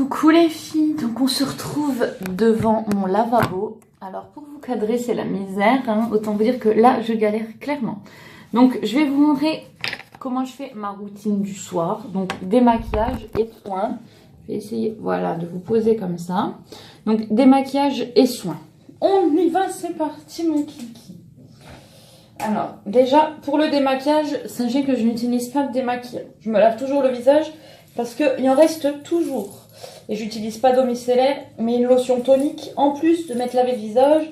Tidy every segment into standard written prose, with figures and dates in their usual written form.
Coucou les filles, donc on se retrouve devant mon lavabo. Alors pour vous cadrer c'est la misère, hein. Autant vous dire que là je galère clairement. Donc je vais vous montrer comment je fais ma routine du soir. Donc démaquillage et soins. Je vais essayer voilà, de vous poser comme ça. Donc démaquillage et soins. On y va, c'est parti mon kiki. Alors déjà pour le démaquillage, sachez que je n'utilise pas de démaquillant. Je me lave toujours le visage parce qu'il en reste toujours. Et j'utilise pas d'eau micellaire, mais une lotion tonique en plus de m'être lavé le visage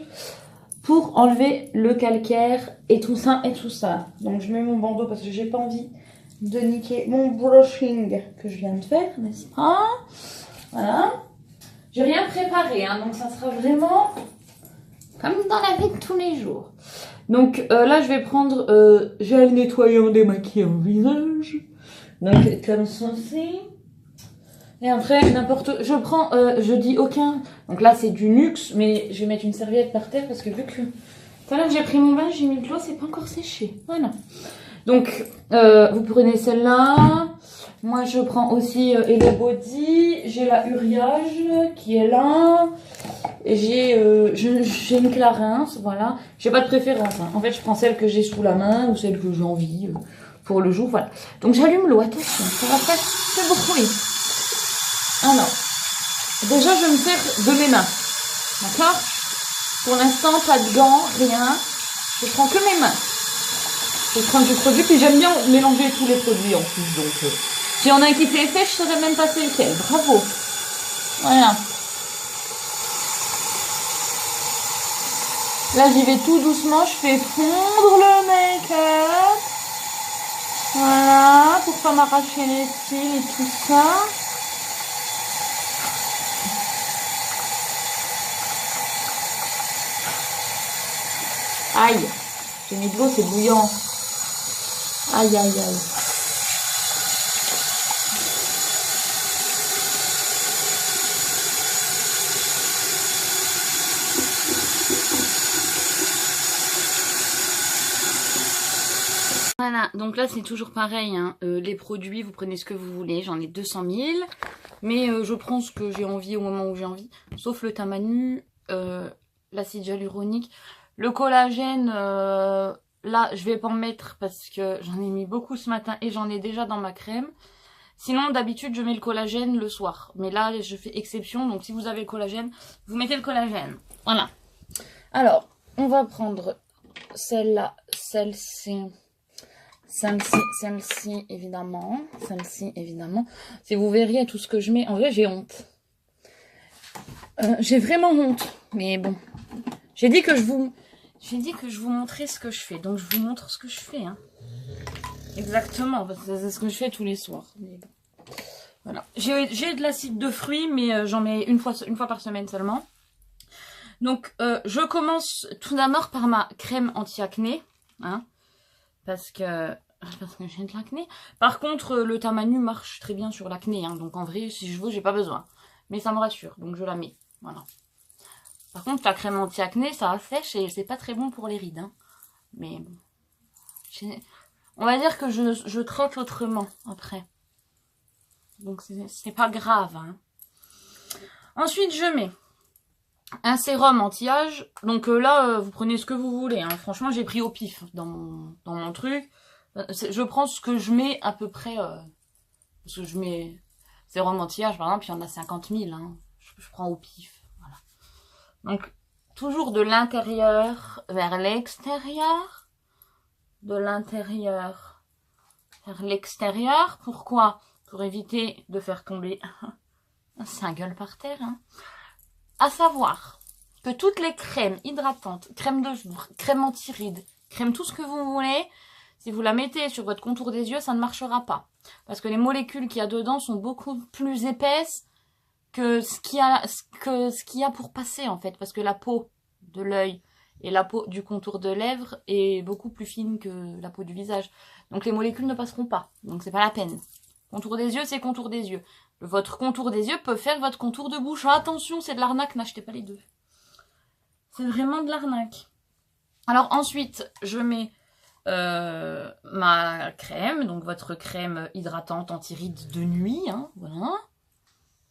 pour enlever le calcaire et tout ça et tout ça. Donc je mets mon bandeau parce que j'ai pas envie de niquer mon brushing que je viens de faire, n'est-ce pas? Voilà. J'ai rien préparé, hein, donc ça sera vraiment comme dans la vie de tous les jours. Donc là je vais prendre gel nettoyant démaquillant visage. Donc comme ceci. Et après, n'importe... Je prends, je dis aucun. Donc là, c'est du Nuxe, mais je vais mettre une serviette par terre parce que vu que... Tout à l'heure, j'ai pris mon bain, j'ai mis de l'eau, c'est pas encore séché. Voilà. Donc, vous prenez celle-là. Moi, je prends aussi Hello Body. J'ai la Uriage qui est là. J'ai une Clarins, voilà. J'ai pas de préférence. Hein. En fait, je prends celle que j'ai sous la main ou celle que j'ai envie pour le jour, voilà. Donc, j'allume l'eau, attention, ça va faire ce bruit. Alors, déjà je vais me faire de mes mains, d'accord? Pour l'instant, pas de gants, rien. Je prends que mes mains. Je prends du produit, puis j'aime bien mélanger tous les produits en plus. Donc, s'il y en a un qui fait effet, je ne saurais même pas c'est lequel. Bravo. Voilà. Là, j'y vais tout doucement. Je fais fondre le make-up. Voilà, pour pas m'arracher les cils et tout ça. Aïe, j'ai mis de l'eau, c'est bouillant. Aïe, aïe, aïe. Voilà, donc là c'est toujours pareil, hein. Les produits, vous prenez ce que vous voulez, j'en ai 200 000. Mais je prends ce que j'ai envie au moment où j'ai envie. Sauf le Tamanu, l'acide hyaluronique. Le collagène, là, je vais pas en mettre parce que j'en ai mis beaucoup ce matin et j'en ai déjà dans ma crème. Sinon, d'habitude, je mets le collagène le soir. Mais là, je fais exception. Donc, si vous avez le collagène, vous mettez le collagène. Voilà. Alors, on va prendre celle-là, celle-ci, celle-ci, évidemment. Celle-ci, évidemment. Si vous verriez tout ce que je mets, en vrai, j'ai honte. J'ai vraiment honte. Mais bon, j'ai dit que je vous montrais ce que je fais. Donc, je vous montre ce que je fais. Hein. Exactement, parce que c'est ce que je fais tous les soirs. Mais bon. Voilà. J'ai de l'acide de fruits, mais j'en mets une fois par semaine seulement. Donc, je commence tout d'abord par ma crème anti-acné. Hein, parce que j'ai de l'acné. Par contre, le Tamanu marche très bien sur l'acné. Hein, donc, en vrai, si je veux, j'ai pas besoin. Mais ça me rassure, donc je la mets. Voilà. Par contre, la crème anti-acné, ça assèche et c'est pas très bon pour les rides. Hein. Mais bon. On va dire que je traite autrement après. Donc, c'est pas grave. Hein. Ensuite, je mets un sérum anti-âge. Donc là, vous prenez ce que vous voulez. Hein. Franchement, j'ai pris au pif dans mon truc. Je prends ce que je mets à peu près. Parce que je mets sérum anti-âge, par exemple, il y en a 50 000. Hein. Je prends au pif. Donc, toujours de l'intérieur vers l'extérieur. De l'intérieur vers l'extérieur. Pourquoi? Pour éviter de faire tomber sa gueule par terre. Hein. À savoir que toutes les crèmes hydratantes, crème de jour, crème anti-rides, crème tout ce que vous voulez, si vous la mettez sur votre contour des yeux, ça ne marchera pas. Parce que les molécules qu'il y a dedans sont beaucoup plus épaisses que ce qu'il y a pour passer en fait, parce que la peau de l'œil et la peau du contour de lèvres est beaucoup plus fine que la peau du visage. Donc les molécules ne passeront pas, donc c'est pas la peine. Contour des yeux, c'est contour des yeux. Votre contour des yeux peut faire votre contour de bouche. Attention, c'est de l'arnaque, n'achetez pas les deux. C'est vraiment de l'arnaque. Alors ensuite, je mets ma crème, donc votre crème hydratante anti-rides de nuit, hein, voilà.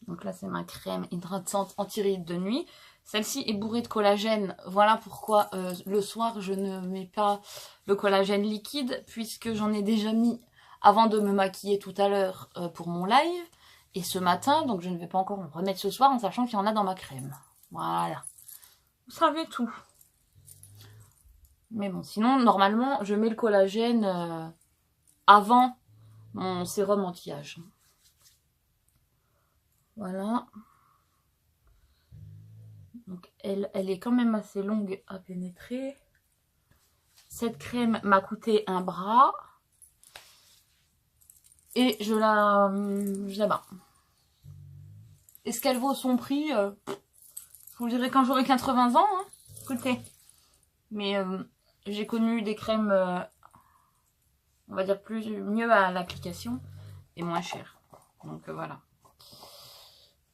Donc là, c'est ma crème hydratante anti-rides de nuit. Celle-ci est bourrée de collagène. Voilà pourquoi le soir, je ne mets pas le collagène liquide, puisque j'en ai déjà mis avant de me maquiller tout à l'heure pour mon live. Et ce matin, donc je ne vais pas encore me remettre ce soir en sachant qu'il y en a dans ma crème. Voilà. Vous savez tout. Mais bon, sinon, normalement, je mets le collagène avant mon sérum anti-âge. Voilà. Donc, elle est quand même assez longue à pénétrer. Cette crème m'a coûté un bras. Et je la bats. Est-ce qu'elle vaut son prix? Je vous le dirai quand j'aurai 80 ans. Hein. Écoutez. Mais j'ai connu des crèmes, on va dire, mieux à l'application et moins chères. Donc voilà.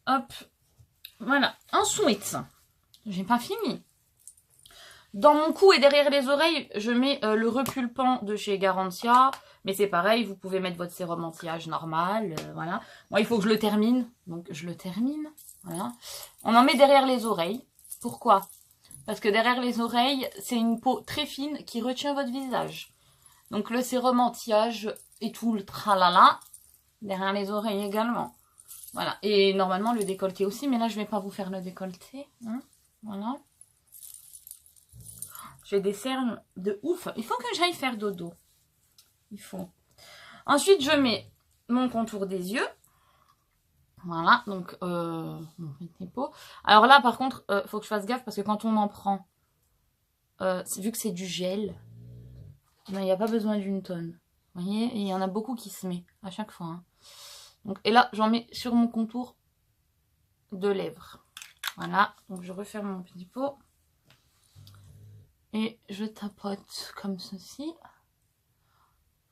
Hop. Voilà. Ensuite, j'ai pas fini. Dans mon cou et derrière les oreilles, je mets le repulpant de chez Garantia. Mais c'est pareil, vous pouvez mettre votre sérum anti-âge normal. Voilà. Moi, il faut que je le termine. Donc, je le termine. Voilà. On en met derrière les oreilles. Pourquoi? Parce que derrière les oreilles, c'est une peau très fine qui retient votre visage. Donc, le sérum anti-âge et tout le tralala. Derrière les oreilles également. Voilà. Et normalement, le décolleté aussi. Mais là, je ne vais pas vous faire le décolleté. Hein. Voilà. J'ai des cernes de ouf. Il faut que j'aille faire dodo. Il faut. Ensuite, je mets mon contour des yeux. Voilà. Donc, alors là, par contre, faut que je fasse gaffe parce que quand on en prend, vu que c'est du gel, il n'y a pas besoin d'une tonne. Vous voyez? Et il y en a beaucoup qui se met à chaque fois. Hein. Donc, et là, j'en mets sur mon contour de lèvres. Voilà. Donc, je referme mon petit pot. Et je tapote comme ceci.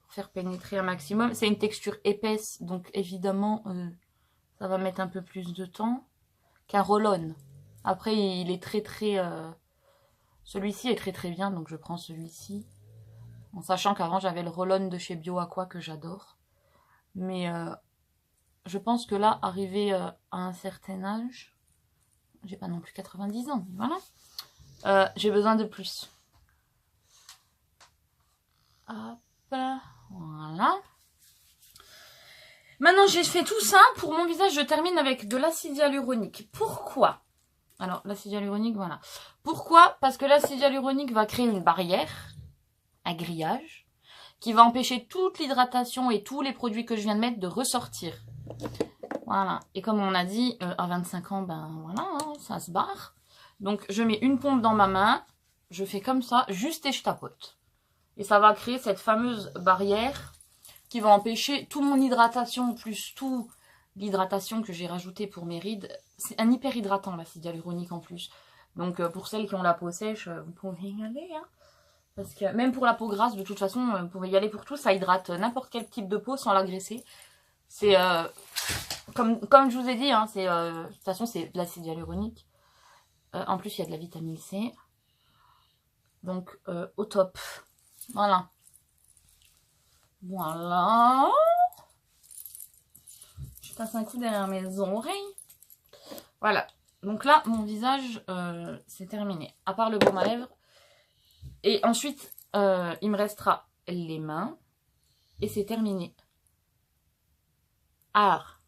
Pour faire pénétrer un maximum. C'est une texture épaisse. Donc, évidemment, ça va mettre un peu plus de temps qu'un roll-on. Après, il est très celui-ci est très bien. Donc, je prends celui-ci. En sachant qu'avant, j'avais le roll-on de chez BioAqua que j'adore. Mais je pense que là, arrivé à un certain âge, j'ai pas non plus 90 ans, mais voilà. J'ai besoin de plus. Hop, voilà. Maintenant, j'ai fait tout ça. Pour mon visage, je termine avec de l'acide hyaluronique. Pourquoi? Alors, l'acide hyaluronique, voilà. Pourquoi? Parce que l'acide hyaluronique va créer une barrière, un grillage, qui va empêcher toute l'hydratation et tous les produits que je viens de mettre de ressortir. Voilà. Et comme on a dit, à 25 ans, ben voilà, hein, ça se barre. Donc, je mets une pompe dans ma main. Je fais comme ça, juste et je tapote. Et ça va créer cette fameuse barrière qui va empêcher toute mon hydratation, plus tout l'hydratation que j'ai rajoutée pour mes rides. C'est un hyper hydratant, l'acide hyaluronique en plus. Donc, pour celles qui ont la peau sèche, vous pouvez y aller. Hein. Parce que même pour la peau grasse, de toute façon, vous pouvez y aller pour tout. Ça hydrate n'importe quel type de peau sans l'agresser. C'est, comme je vous ai dit, hein, de toute façon, c'est de l'acide hyaluronique. En plus, il y a de la vitamine C. Donc, au top. Voilà. Voilà. Je passe un coup derrière mes oreilles. Voilà. Donc là, mon visage, c'est terminé. À part le baume à lèvres. Et ensuite, il me restera les mains. Et c'est terminé. Alors.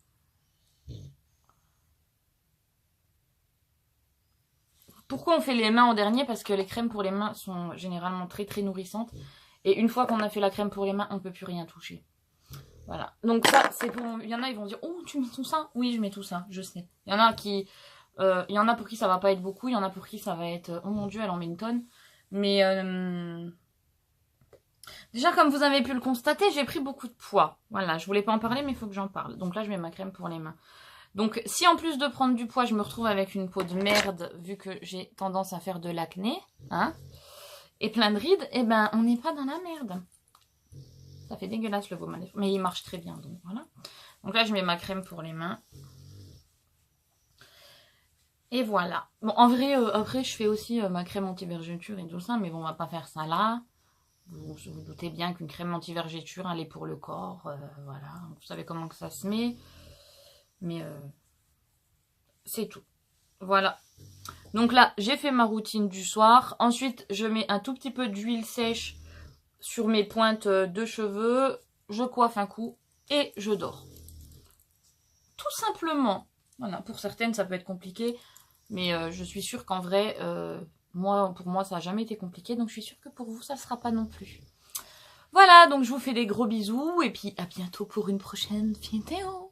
Pourquoi on fait les mains en dernier? Parce que les crèmes pour les mains sont généralement très nourrissantes. Et une fois qu'on a fait la crème pour les mains, on ne peut plus rien toucher. Voilà. Donc ça, c'est pour... Il y en a, ils vont dire, oh, tu mets tout ça? Oui, je mets tout ça, je sais. Il y en a qui... il y en a pour qui ça va pas être beaucoup. Il y en a pour qui ça va être, oh mon dieu, elle en met une tonne. Mais... déjà, comme vous avez pu le constater, j'ai pris beaucoup de poids. Voilà, je voulais pas en parler, mais il faut que j'en parle. Donc là, je mets ma crème pour les mains. Donc, si en plus de prendre du poids, je me retrouve avec une peau de merde, vu que j'ai tendance à faire de l'acné, hein, et plein de rides, eh ben, on n'est pas dans la merde. Ça fait dégueulasse le baume à lèvres, mais il marche très bien, donc voilà. Donc là, je mets ma crème pour les mains. Et voilà. Bon, en vrai, après, je fais aussi ma crème anti-vergeture et tout ça, mais bon, on va pas faire ça là. Vous vous doutez bien qu'une crème anti-vergeture, elle est pour le corps, voilà. Vous savez comment que ça se met. Mais C'est tout. Voilà. Donc là, j'ai fait ma routine du soir. Ensuite, je mets un tout petit peu d'huile sèche sur mes pointes de cheveux. Je coiffe un coup et je dors. Tout simplement. Voilà, pour certaines, ça peut être compliqué. Mais je suis sûre qu'en vrai, pour moi, ça n'a jamais été compliqué. Donc, je suis sûre que pour vous, ça ne sera pas non plus. Voilà, donc je vous fais des gros bisous. Et puis, à bientôt pour une prochaine vidéo.